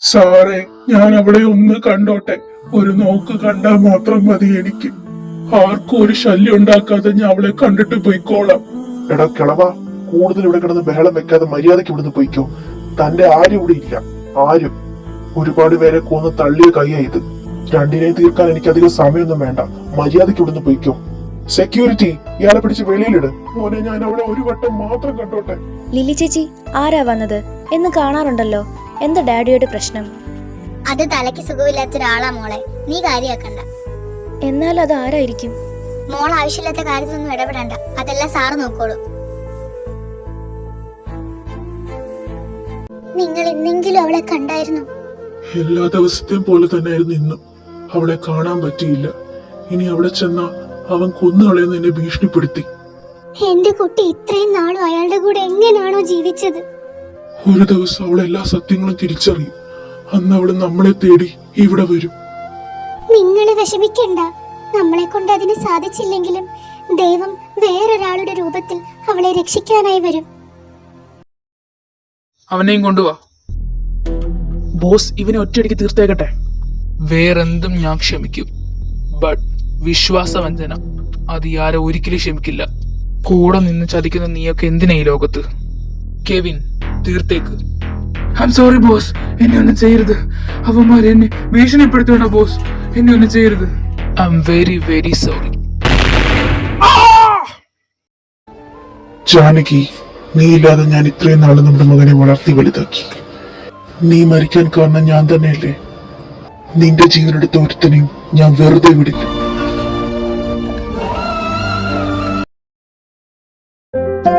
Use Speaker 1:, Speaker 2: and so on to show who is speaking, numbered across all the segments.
Speaker 1: സാറേ, ഞാൻ അവളെ ഒന്ന് കണ്ടോട്ടെ. ഒരു നോക്ക് കണ്ടാൽ മാത്രം മതി എനിക്ക്. ആർക്കും ഒരു ശല്യം ഉണ്ടാക്കാതെ ഞാൻ അവളെ കണ്ടിട്ട് പോയിക്കോളാം.
Speaker 2: എടാ കിളവ, കൂടുതൽ ഇവിടെ കിടന്ന് ബഹളം വെക്കാതെ മര്യാദയ്ക്ക് ഇവിടുന്ന് പോയിക്കോ. തന്റെ ആരും ഇവിടെ ഇല്ല. ആരും. ഒരുപാട് പേരെ കൊന്ന് തള്ളിയ കൈയാ ഇത്. രണ്ടിനെയും തീർക്കാൻ എനിക്ക് അധികം സമയമൊന്നും വേണ്ട. മര്യാദയ്ക്ക് ഇവിടുന്ന് പോയിക്കോ. സെക്യൂരിറ്റി, ഇയാളെ പിടിച്ച് വെളിയിലിട്. മോനെ, ഞാൻ അവളെ ഒരു വട്ടം മാത്രം കണ്ടോട്ടെ.
Speaker 3: ലിലി ചേച്ചി, ആരാ വന്നത് എന്ന് കാണാറുണ്ടല്ലോ. എന്താ ഡാഡിയുടെ പ്രശ്നം?
Speaker 4: അത് തലയ്ക്ക് സുഖമില്ലാത്ത ഒരാളാ മോളെ, നീ കാര്യാക്കണ്ട.
Speaker 3: എന്നാൽ അത് ആരായിരിക്കും?
Speaker 4: മോൾ ആവശ്യമില്ലാത്ത കാര്യത്തിലൊന്നും ഇടപെടണ്ട, അതെല്ലാം സാറ് നോക്കോളൂ. നിങ്ങൾ എന്തെങ്കിലും അവളെ കണ്ടായിരുന്നു?
Speaker 1: എല്ലാ ദിവസത്തെയും പോലെ തന്നെയായിരുന്നു ഇന്നും. അവളെ കാണാൻ പറ്റിയില്ല. ഇനി അവിടെ ചെന്ന അവൻ കൊന്നുകളയെന്ന് എന്നെ ഭീഷണിപ്പെടുത്തി.
Speaker 4: എന്റെ കുട്ടി ഇത്രയും നാളും അയാളുടെ കൂടെ എങ്ങനെയാണോ ജീവിച്ചത്?
Speaker 1: ഒരു ദിവസം അവൾ എല്ലാ സത്യങ്ങളും തിരിച്ചറിയും. അന്ന് അവള് നമ്മളെ തേടി ഇവിടെ വരും.
Speaker 4: നിങ്ങള് വിഷമിക്കണ്ട. നമ്മളെ കൊണ്ട് അതിന് സാധിച്ചില്ലെങ്കിലും ദൈവം വേറൊരാളുടെ രൂപത്തിൽ അവളെ രക്ഷിക്കാനായി വരും.
Speaker 5: അവനെയും കൊണ്ടുവാ.
Speaker 6: ബോസ്, ഇവനെ ഒറ്റയടിക്ക് തീർത്തേക്കട്ടെ.
Speaker 5: വേറെന്തും ഞാൻ ക്ഷമിക്കും, ബട്ട് വിശ്വാസവഞ്ചന അത് ആരെ ഒരിക്കലും ക്ഷമിക്കില്ല. കൂടെ നിന്ന് ചതിക്കുന്ന നീയൊക്കെ എന്തിനാ ഈ ലോകത്ത്? കെവിൻ, തീർത്തേക്ക്.
Speaker 6: ഐ എം സോറി ബോസ്, എന്നെ ഒന്നും ചെയ്യരുത്. അവന്മാർ എന്നെ ഭീഷണിപ്പെടുത്തണ ബോസ്, എന്നെ ഒന്നും ചെയ്യരുത്.
Speaker 5: I am very very sorry.
Speaker 1: Janaki, നീ ഇല്ലാതെ ഞാൻ ഇത്രയും നാള് നമ്മുടെ മകനെ വളർത്തി വലുതാക്കി. നീ മരിക്കാൻ കാരണം ഞാൻ തന്നെയല്ലേ? നിന്റെ ജീവനെടുത്ത ഒരുത്തനെയും ഞാൻ വെറുതെ വിടില്ല.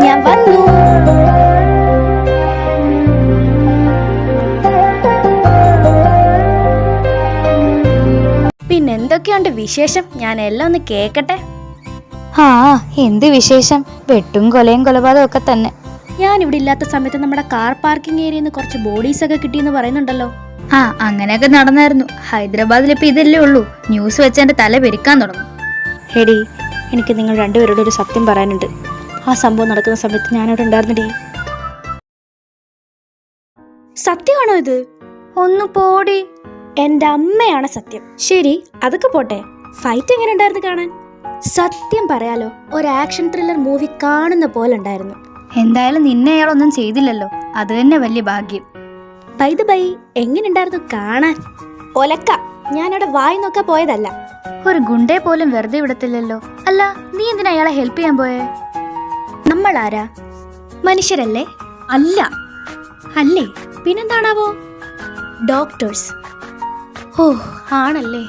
Speaker 3: ഞാൻ വന്നു. പിന്നെന്തൊക്കെയുണ്ട് വിശേഷം? ഞാൻ എല്ലാം ഒന്ന് കേക്കട്ടെ.
Speaker 7: ആ, എന്ത് വിശേഷം? വെട്ടും കൊലയും കൊലപാതകം ഒക്കെ തന്നെ.
Speaker 3: ഞാൻ ഇവിടെ ഇല്ലാത്ത സമയത്ത് നമ്മുടെ കാർ പാർക്കിംഗ് ഏരിയയിൽ നിന്ന് കുറച്ച് ബോഡീസ് ഒക്കെ കിട്ടിയെന്ന് പറയുന്നുണ്ടല്ലോ.
Speaker 7: ആ, അങ്ങനെയൊക്കെ നടന്നായിരുന്നു. ഹൈദരാബാദിൽ ഇപ്പൊ ഇതല്ലേ ഉള്ളൂ. ന്യൂസ് വെച്ച് എന്റെ തല പെരുക്കാൻ തുടങ്ങും.
Speaker 3: ഹെഡി, എനിക്ക് നിങ്ങൾ രണ്ടുപേരോട് ഒരു സത്യം പറയാനുണ്ട്. ആ സംഭവം നടക്കുന്ന സമയത്ത് ഞാനവിടെ ഉണ്ടായിരുന്നടി. സത്യമാണോ ഇത്?
Speaker 7: ഒന്ന് പോടി.
Speaker 3: എന്റെ അമ്മയാണ് സത്യം. ശരി, അതൊക്കെ പോട്ടെ. ഫൈറ്റ് എങ്ങനെ ഉണ്ടായിരുന്നു കാണാൻ? സത്യം പറയാലോ, ഒരു ആക്ഷൻ ത്രില്ലർ മൂവി കാണുന്ന പോലെ ഉണ്ടായിരുന്നു.
Speaker 7: എന്തായാലും നിന്നെ അയാളൊന്നും ചെയ്തില്ലല്ലോ, അത് തന്നെ വലിയ ഭാഗ്യം.
Speaker 3: ബൈ ദ ബൈ, എങ്ങനെ ഉണ്ടായിരുന്നു കാണാൻ? ഒലക്ക, ഞാനവിടെ വായി നോക്കാൻ പോയതല്ല.
Speaker 7: ഒരു ഗുണ്ടേ പോലും വെറുതെ വിടത്തില്ലല്ലോ. അല്ല, നീ എന്തിനാ അയാളെ ഹെൽപ്പ് ചെയ്യാൻ പോയേ?
Speaker 3: നമ്മൾ ആരാ? മനുഷ്യരല്ലേ? അല്ല. അല്ലേ? പിന്നെന്താണാവോ? ഡോക്ടേഴ്സ്. ഓ, ആണല്ലേ.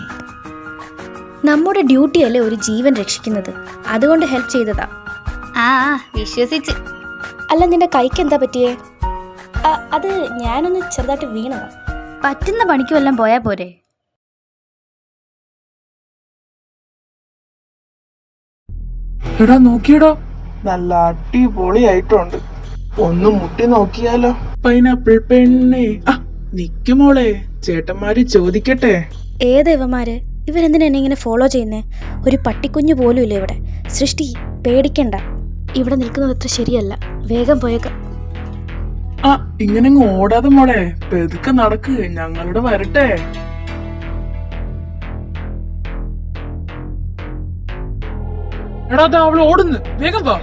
Speaker 3: നമ്മുടെ ഡ്യൂട്ടിയല്ലേ ഒരു ജീവൻ രക്ഷിക്കുന്നത്. അതുകൊണ്ട് ഹെൽപ്പ് ചെയ്തതാ.
Speaker 7: ആ, വിശ്വസിച്ച്.
Speaker 3: അല്ല, നിന്റെ കൈക്ക് എന്താ പറ്റിയേ? അത് ഞാനൊന്ന് ചെറുതായിട്ട് വീണതാ.
Speaker 7: പറ്റുന്ന പണിക്ക് വല്ലതും പോയാ പോരെ?
Speaker 6: എടാ നോക്കിയടോ, നല്ല അടിപൊളിയായിട്ടുണ്ട്. ഒന്ന് മുട്ടി നോക്കിയാലോ? പൈനാപ്പിൾ പെണ്ണേ. ആ, നിക്കുമോളെ, ചേട്ടന്മാര് ചോദിക്കട്ടെ.
Speaker 3: ഏതാ ഇവന്മാര്? ഇവരെന്തിനാ എന്നെ ഇങ്ങനെ ഫോളോ ചെയ്യുന്നേ? ഒരു പട്ടിക്കുഞ്ഞു പോലും ഇല്ല ഇവിടെ. സൃഷ്ടി, പേടിക്കണ്ട. ഇവിടെ നിൽക്കുന്നത് അത്ര ശരിയല്ല. വേഗം പോയേക്കാം.
Speaker 6: ആ, ഇങ്ങനെ ഓടാതെ മോളെ, പെതുക്കെ നടക്ക്, ഞങ്ങളുടെ വരട്ടെ. എടാ, അതാ അവള് ഓടുന്നു, വേഗം വാ.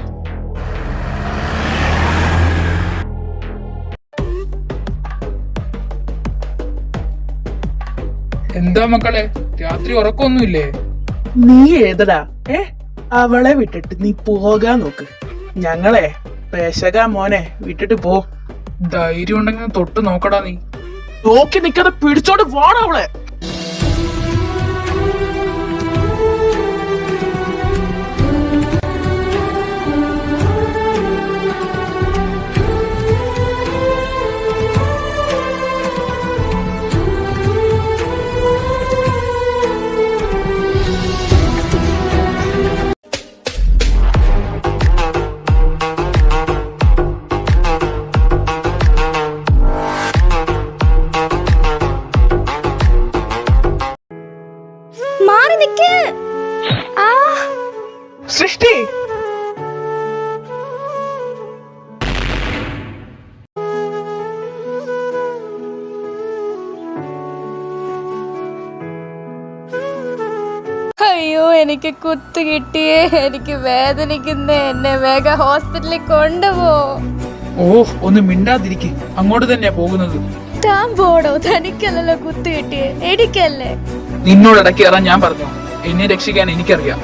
Speaker 5: എന്താ മക്കളെ, രാത്രി ഉറക്കമൊന്നുമില്ലേ?
Speaker 6: നീ ഏതടാ? അവളെ വിട്ടിട്ട് നീ പോകാൻ നോക്ക്. ഞങ്ങളെ പേശക മോനെ, വിട്ടിട്ട് പോ.
Speaker 5: ധൈര്യം ഉണ്ടെങ്കിൽ തൊട്ട് നോക്കടാ നീ.
Speaker 6: നോക്കി നിക്കാതെ പിടിച്ചോണ്ട് പോണ അവളെ.
Speaker 3: എനിക്ക് കുത്ത് കിട്ടിയേ, എനിക്ക് വേദനിക്കുന്നേ, എന്നെ വേഗം ഹോസ്പിറ്റലിൽ കൊണ്ടുപോ.
Speaker 5: ഒന്ന് മിണ്ടാതിരിക്ക്, അങ്ങോട്ട് തന്നെയാ പോകുന്നത്.
Speaker 3: താൻ പോടോ, തനിക്കല്ലല്ലോ കുത്ത് കിട്ടിയേ, എനിക്കല്ലേ.
Speaker 5: നിന്നോട് ഇടയ്ക്ക് കയറാൻ ഞാൻ പറഞ്ഞു. എന്നെ രക്ഷിക്കാൻ എനിക്കറിയാം.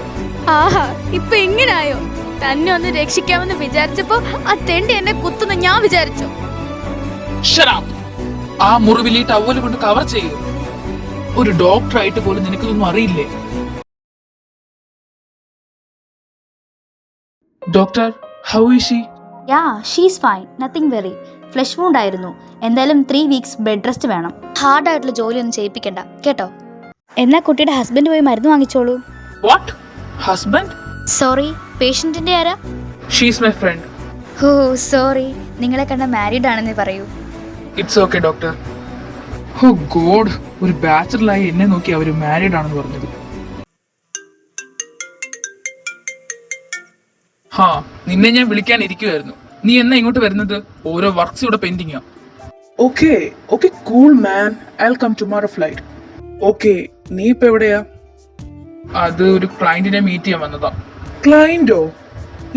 Speaker 3: ആഹാ, ഇപ്പൊ ഇങ്ങനായോ? തന്നെ ഒന്ന് രക്ഷിക്കാമെന്ന് വിചാരിച്ചപ്പോ ആ തെണ്ടി എന്നെ കുത്തുന്ന ഞാൻ വിചാരിച്ചു.
Speaker 5: Shut up. ആ മുറിവിൽ ഈ ടവല് കൊണ്ട് കവർ ചെയ്യൂ. ഒരു ഡോക്ടറായിട്ട് പോലും നിനക്കിതൊന്നും അറിയില്ലേ? Doctor, how is she?
Speaker 7: Yeah, she's fine, nothing very. Flesh wound ആയിരുന്നു. എന്തായാലും 3 വീക്സ് ബെഡ് റെസ്റ്റ് വേണം.
Speaker 3: ഹാർഡായിട്ടുള്ള ജോലിയൊന്നും ചെയ്യിപ്പിക്കണ്ട കേട്ടോ. എന്നാ കുട്ടിയുടെ ഹസ്ബൻഡ് പോയി മരുന്ന് വാങ്ങിച്ചോളൂ.
Speaker 5: വാട്ട്? ഹസ്ബൻഡ്?
Speaker 7: സോറി, പേഷ്യന്റിന്റെ ആരാ?
Speaker 5: She's my friend.
Speaker 7: Oh sorry, നിങ്ങളെ കണ്ട മാരീഡ് ആണെന്ന് പറയൂ.
Speaker 5: It's okay doctor. Oh God, ഒരു ബാച്ചലറായി എന്നെ നോക്കി അവര് മാരീഡ് ആണെന്ന് പറഞ്ഞത്. ഹാ, നിന്നെ ഞാൻ വിളിക്കാൻ ഇരിക്കുവായിരുന്നു. നീ എന്നാ ഇങ്ങോട്ട് വരുന്നത്? ഓരോ വർക്ക്സ് ഇവിടെ പെൻഡിങ്ങാ.
Speaker 6: Okay cool man, I come tomorrow flight. Okay, നീ ഇപ്പൊ എവിടെയാ?
Speaker 5: അത് ഒരു ക്ലയന്റിനെ മീറ്റ് ചെയ്യാൻ വന്നതാ.
Speaker 6: ക്ലയന്റോ?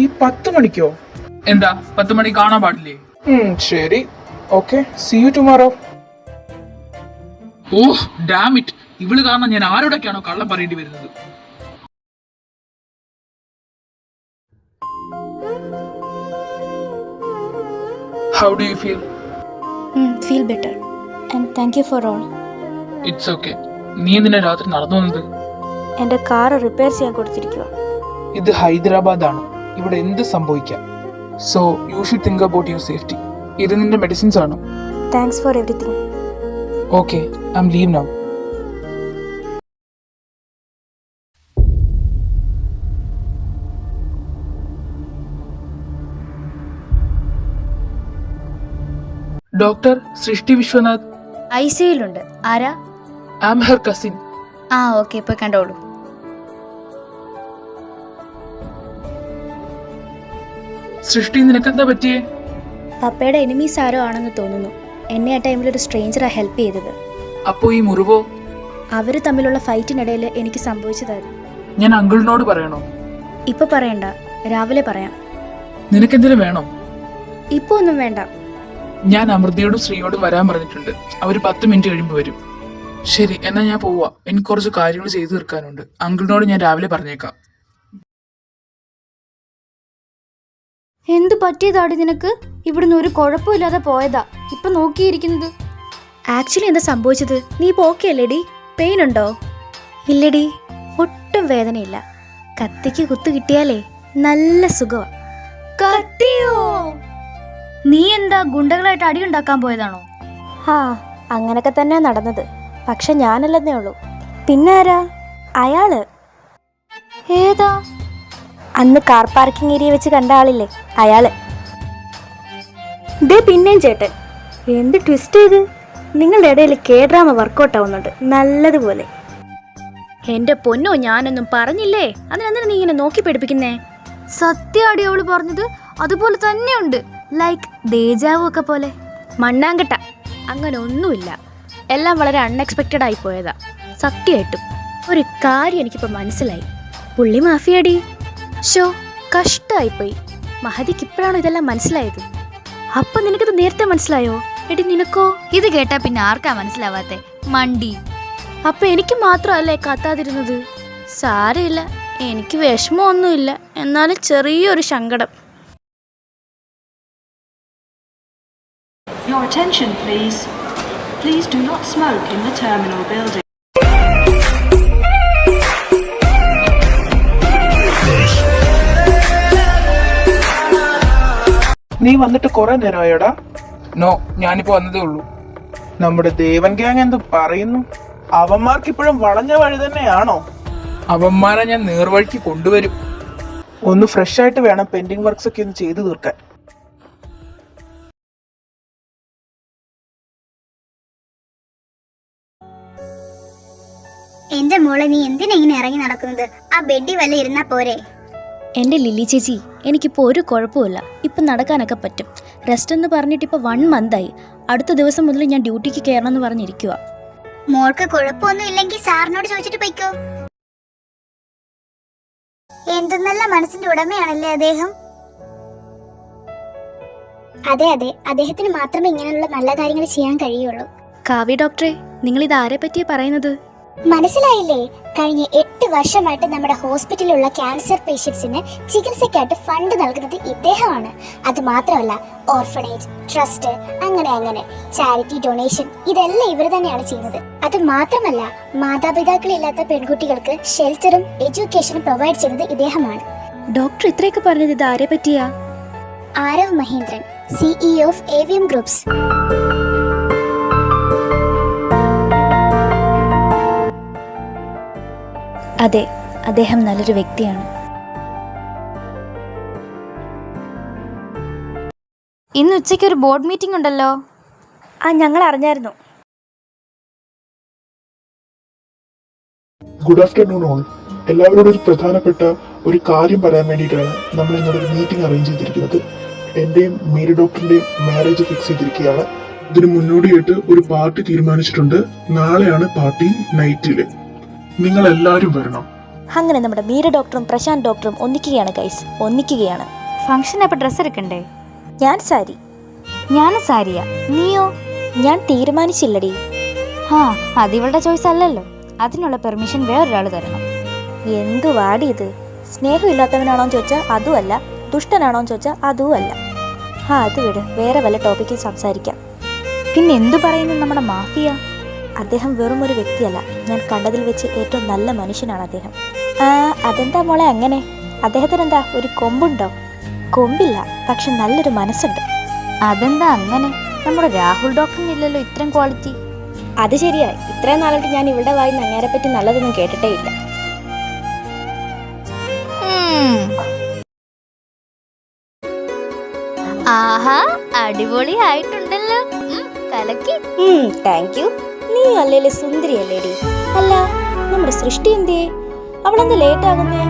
Speaker 6: ഈ 10 മണിക്കോ?
Speaker 5: എന്താ 10 മണി കാണാൻ പാടില്ലേ?
Speaker 6: ശരി, okay, see you tomorrow.
Speaker 5: Oh damn it, ഇവള് കാരണം ഞാൻ ആരോടൊക്കെയാണോ കള്ളം പറയേണ്ടി വരുന്നത്. How do you feel?
Speaker 3: Feel better and thank you for all.
Speaker 5: It's okay. നീ എന്തിനാ രാത്രി നടന്നു വന്നത്?
Speaker 3: എൻ്റെ കാർ റിപ്പയർ ചെയ്യാൻ കൊടുത്തിരിക്കുക.
Speaker 5: ഇത് ഹൈദരാബാദ് ആണ്, ഇവിടെ എന്ത് സംഭവിക്കാം. So you should think about your safety. ഇത് നിന്റെ മെഡിസിൻസ് ആണ്.
Speaker 3: Thanks for everything.
Speaker 5: Okay, I am leave now. Doctor Srishti Viswanath.
Speaker 7: ICUലുണ്ട്. ആരാ?
Speaker 5: I am her cousin.
Speaker 7: ആ ഓക്കെ, ഇപ്പൊ കണ്ടോളൂ.
Speaker 5: സൃഷ്ടി, നിനക്കെന്താ പറ്റിയേ?
Speaker 3: പപ്പയുടെ എനിമീസ് ആരോ ആണെന്ന് തോന്നുന്നു. എന്നെ ആ ടൈമിൽ ഒരു സ്ട്രേഞ്ചറാണ് ഹെൽപ്പ് ചെയ്തത്.
Speaker 5: അപ്പോ ഈ മുറിവോ?
Speaker 3: അവർ തമ്മിലുള്ള ഫൈറ്റിനിടയിൽ എനിക്ക് സംഭവിച്ചതായിരുന്നു.
Speaker 5: ഞാൻ അങ്കിളിനോട് പറയണോ?
Speaker 3: ഇപ്പൊ പറയണ്ട, രാവിലെ പറയാം.
Speaker 5: നിനക്കെന്തിനും വേണോ?
Speaker 3: ഇപ്പൊ ഒന്നും വേണ്ട.
Speaker 5: ഞാൻ അമൃതയോടും ശ്രീയോടും വരാൻ പറഞ്ഞിട്ടുണ്ട്. അവര് 10 മിനിറ്റ് കഴിയുമ്പോൾ വരും. ശരി, എന്നാ ഞാൻ പോവാ. എനിക്ക് കുറച്ച് കാര്യങ്ങൾ ചെയ്തു തീർക്കാനുണ്ട്. അങ്കിളിനോട് ഞാൻ രാവിലെ പറഞ്ഞേക്കാം.
Speaker 3: എന്ത് പറ്റിയതാടി നിനക്ക്? ഇവിടുന്ന് ഒരു കുഴപ്പമില്ലാതെ പോയതാ, ഇപ്പൊ നോക്കിയിരിക്കുന്നത്. ആക്ച്വലി എന്താ സംഭവിച്ചത്? നീ ഇപ്പൊ ഓക്കെ അല്ലേടി? പെയിൻ ഉണ്ടോ? ഇല്ലടി, ഒട്ടും വേദനയില്ല. കത്തിക്ക് കുത്തു കിട്ടിയാലേ നല്ല സുഖമാ. കത്തിയോ?
Speaker 7: നീ എന്താ ഗുണ്ടകളായിട്ട് അടിയുണ്ടാക്കാൻ പോയതാണോ?
Speaker 3: ആ, അങ്ങനൊക്കെ തന്നെ നടന്നത്. പക്ഷെ ഞാനല്ലെന്നേ ഉള്ളൂ. പിന്നാരാ? അയാള്. ഏതാ? അന്ന് കാർ പാർക്കിംഗ് ഏരിയ വെച്ച് കണ്ട ആളില്ലേ, അയാള്. ദേ പിന്നെയും ചേട്ടൻ. എന്ത് ട്വിസ്റ്റ് ചെയ്ത്! നിങ്ങളുടെ ഇടയിൽ K-ഡ്രാമ വർക്കൗട്ട് ആവുന്നുണ്ട് നല്ലതുപോലെ. എന്റെ പൊന്നോ, ഞാനൊന്നും പറഞ്ഞില്ലേ? അതിനെന്തിനാ നീ ഇങ്ങനെ നോക്കി പഠിപ്പിക്കുന്നേ?
Speaker 7: സത്യമാടി അവള് പറഞ്ഞത് അതുപോലെ തന്നെയുണ്ട്. ലൈക്ക് ദേജാവു ഒക്കെ പോലെ.
Speaker 3: മണ്ണാങ്കട്ട, അങ്ങനെ ഒന്നുമില്ല. എല്ലാം വളരെ അൺഎക്സ്പെക്റ്റഡ് ആയി പോയതാ. സത്യമായിട്ടും ഒരു കാര്യം എനിക്കിപ്പോൾ മനസ്സിലായി. പുള്ളി മാഫിയടി. ഷോ, കഷ്ടമായിപ്പോയി. മഹദിക്ക് ഇപ്പോഴാണോ ഇതെല്ലാം മനസ്സിലായത്? അപ്പൊ നിനക്കിത് നേരത്തെ മനസ്സിലായോ? എടി നിനക്കോ?
Speaker 7: ഇത് കേട്ടാ പിന്നെ ആർക്കാ മനസ്സിലാവാത്തെ? മണ്ടി.
Speaker 3: അപ്പൊ എനിക്ക് മാത്രമല്ലേ കത്താതിരുന്നത്? സാരമില്ല, എനിക്ക് വിഷമമൊന്നുമില്ല, എന്നാലും ചെറിയൊരു സങ്കടം.
Speaker 8: Your attention, please. Please do not smoke in the terminal building.
Speaker 6: നീ വന്നിട്ട് കുറെ നേരമായോടാ?
Speaker 5: നോ, ഞാനിപ്പോ വന്നതേ ഉള്ളൂ.
Speaker 6: നമ്മുടെ ദേവൻ ഗ്യാങ് എന്ത് പറയുന്നു? അവന്മാർക്ക് ഇപ്പോഴും വളഞ്ഞ വഴി തന്നെയാണോ?
Speaker 5: അവന്മാരെ ഞാൻ നേർവഴിക്ക് കൊണ്ടുവരും.
Speaker 6: ഒന്ന് ഫ്രഷ് ആയിട്ട് വേണം പെൻഡിങ് വർക്ക്സ് ഒക്കെ ഒന്ന് ചെയ്തു തീർക്കാൻ.
Speaker 4: എന്റെ മോളെ, നീ എന്തിനാ ഇങ്ങനെ ഇറങ്ങി നടക്കുന്നത്? ആ ബെഡി വല്ല ഇരുന്നാ പോരെ?
Speaker 3: എൻ്റെ ലില്ലി ചേച്ചി, എനിക്കിപ്പോൾ ഒരു കുഴപ്പമില്ല. ഇപ്പം നടക്കാനൊക്കെ പറ്റും. റെസ്റ്റ് എന്ന് പറഞ്ഞിട്ട് ഇപ്പോൾ 1 മന്തായി. അടുത്ത ദിവസം മുതൽ ഞാൻ ഡ്യൂട്ടിക്ക് കയറണം എന്ന് പറഞ്ഞിരിക്കുക.
Speaker 4: മോൾക്ക് കുഴപ്പമൊന്നും ഇല്ലെങ്കിൽ സാറിനോട് ചോദിച്ചിട്ട് പോയിക്കോ. എന്തു നല്ല മനസ്സിന്റെ ഉടമയാണല്ലേ അദ്ദേഹം. അതെ അതെ, അദ്ദേഹത്തിന് മാത്രമേ ഇങ്ങനെയുള്ള നല്ല കാര്യങ്ങൾ ചെയ്യാൻ കഴിയുള്ളൂ.
Speaker 3: കാവ്യ ഡോക്ടറെ, നിങ്ങൾ ഇത് ആരെ പറ്റിയാ പറയുന്നത്?
Speaker 4: മനസ്സിലായില്ലേ? കഴിഞ്ഞ 8 വർഷമായിട്ട് നമ്മുടെ ഹോസ്പിറ്റലിലുള്ള ക്യാൻസർ പേഷ്യൻസിന് ചികിത്സയ്ക്കായിട്ട് ഫണ്ട് നൽകുന്നത് ഇദ്ദേഹമാണ്. അത് മാത്രമല്ല, ഓർഫണേജ്, ട്രസ്റ്റ്, അങ്ങനെ ചാരിറ്റി ഡൊണേഷൻ ഇതെല്ലാം ഇവർ തന്നെയാണ് ചെയ്യുന്നത്. അത് മാത്രമല്ല, മാതാപിതാക്കളില്ലാത്ത പെൺകുട്ടികൾക്ക് ഷെൽട്ടറും എഡ്യൂക്കേഷനും പ്രൊവൈഡ് ചെയ്യുന്നത് ഇദ്ദേഹമാണ്.
Speaker 3: ഡോക്ടർ ഇത്രയൊക്കെ പറഞ്ഞത് ഇത് ആരെ പറ്റിയാ?
Speaker 4: Aarav Mahendran, CEO of AVM groups.
Speaker 3: അതെ, അദ്ദേഹം നല്ലൊരു വ്യക്തിയാണ്.
Speaker 7: ഇന്ന് ഉച്ചയ്ക്ക് ഒരു ബോർഡ് മീറ്റിംഗ് ഉണ്ടല്ലോ.
Speaker 3: ഞങ്ങൾ അറിഞ്ഞായിരുന്നു.
Speaker 2: Good afternoon all. എല്ലാവരോടും ഒരു പ്രധാനപ്പെട്ട ഒരു കാര്യം പറയാൻ വേണ്ടിയിട്ടാണ് നമ്മൾ ഇന്നൊരു മീറ്റിംഗ് അറേഞ്ച് ചെയ്തിരിക്കുന്നത്. എന്റെയും മീര ഡോക്ടറിന്റെയും മാരേജ് ഫിക്സ് ചെയ്തിരിക്കുകയാണ്. ഇതിന് മുന്നോടിയായിട്ട് ഒരു പാർട്ടി തീരുമാനിച്ചിട്ടുണ്ട്. നാളെയാണ് പാർട്ടി നൈറ്റില്. നിങ്ങൾ എല്ലാവരും വരണം.
Speaker 3: അങ്ങനെ നമ്മുടെ മീര ഡോക്ടറും പ്രശാന്ത് ഡോക്ടറും ഒന്നിക്കുകയാണ് ഗൈസ്, ഒന്നിക്കുകയാണ്.
Speaker 7: ഫംഗ്ഷൻ അപ്പോൾ ഡ്രസ്സ് എടുക്കണ്ടേ?
Speaker 3: ഞാൻ സാരി.
Speaker 7: ഞാനും സാരിയാ. നീയോ?
Speaker 3: ഞാൻ തീരുമാനിച്ചില്ലടി.
Speaker 7: അതിവളുടെ ചോയ്സ് അല്ലല്ലോ. അതിനുള്ള പെർമിഷൻ വേറൊരാൾ തരണം.
Speaker 3: എന്തു വാടി ഇത്? സ്നേഹമില്ലാത്തവനാണോന്ന് ചോദിച്ചാൽ അതുമല്ല, ദുഷ്ടനാണോന്ന് ചോദിച്ചാൽ അതുമല്ല. അത് വിട്, വേറെ വല്ല ടോപ്പിക്കിൽ സംസാരിക്കാം.
Speaker 7: പിന്നെ എന്തു പറയുന്നു നമ്മുടെ മാഫിയ?
Speaker 3: അദ്ദേഹം വെറും ഒരു വ്യക്തിയല്ല, ഞാൻ കണ്ടതിൽ വെച്ച് ഏറ്റവും നല്ല മനുഷ്യനാണ് അദ്ദേഹം. അതെന്താ മോളെ അങ്ങനെ? അദ്ദേഹത്തിന് എന്താ ഒരു കൊമ്പുണ്ടോ? കൊമ്പില്ല, പക്ഷെ നല്ലൊരു മനസ്സുണ്ട്.
Speaker 7: അതെന്താ അങ്ങനെ? നമ്മുടെ രാഹുൽ ഡോക്ടറിനില്ലല്ലോ ഇത്രയും ക്വാളിറ്റി.
Speaker 3: അത് ശരിയാ, ഇത്രയും നാളായിട്ട് ഞാൻ ഇവിടെ വായി അങ്ങേരെ പറ്റി നല്ലതൊന്നും കേട്ടിട്ടേ ഇല്ല.
Speaker 7: ആഹാ, അടിപൊളി ആയിട്ടുണ്ടല്ലോ. കലക്കി.
Speaker 3: Thank you. നീ അല്ലേലെ സുന്ദരിയല്ലേടി? അല്ല, നമ്മുടെ സൃഷ്ടി എന്തേ? അവളെന്താ ലേറ്റ് ആകുന്നേ?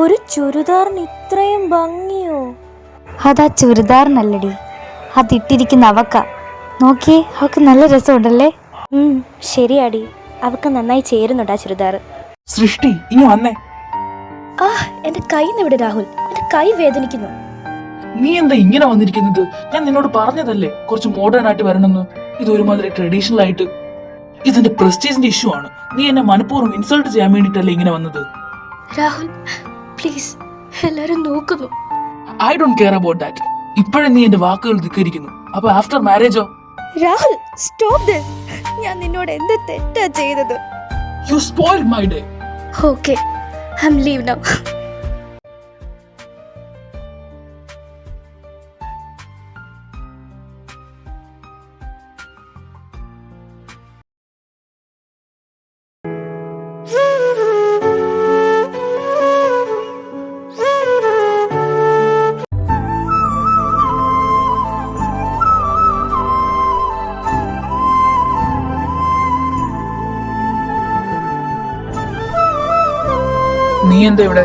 Speaker 3: ഒരു ചുരിദാറിന് ഇത്രയും ഭംഗിയോ?
Speaker 7: അതാ ചുരിദാറിനല്ലടി, അതിട്ടിരിക്കുന്ന അവക്ക. നോക്കിയേ, അവക്ക് നല്ല രസമുണ്ടല്ലേ?
Speaker 3: ശരിയാടി, അവക്ക് നന്നായി ചേരുന്നുണ്ട് ആ ചുരിദാർ.
Speaker 6: സൃഷ്ടി, ഇനി വന്നേ.
Speaker 3: എന്റെ കൈ ഇവിടെ രാഹുൽ, എന്റെ കൈ വേദനിക്കുന്നു.
Speaker 6: നീ എന്താ ഇങ്ങനെ വന്നിരിക്കുന്നത്? ഞാൻ നിന്നോട് പറഞ്ഞതല്ലേ കുറച്ച് മോഡേൺ ആയിട്ട് വരണമെന്ന്. ഇത് ഒരുമാതിരി ട്രഡീഷണൽ ആയിട്ട്. ഇതിന്റെ പ്രസ്റ്റീജിന്റെ ഇഷ്യൂ ആണ്. നീ എന്നെ മനഃപൂർവ്വം ഇൻസൾട്ട് ചെയ്യാൻ വേണ്ടിട്ടല്ലേ ഇങ്ങനെ വന്നത്?
Speaker 3: രാഹുൽ പ്ലീസ്, എല്ലാരും നോക്കുന്നു.
Speaker 6: I don't care about that. ഇപ്പോഴും നീ എന്റെ വാക്കുകൾ ധിക്കരിക്കുന്നു. അപ്പൊ ആഫ്റ്റർ മാരേജോ?
Speaker 3: Rahul stop this. ഞാൻ നിന്നോട് എന്ത് തെറ്റാ ചെയ്തത്?
Speaker 6: You spoiled my day.
Speaker 3: Okay, I am leave now.
Speaker 6: നീ എന്താ ഇവിടെ?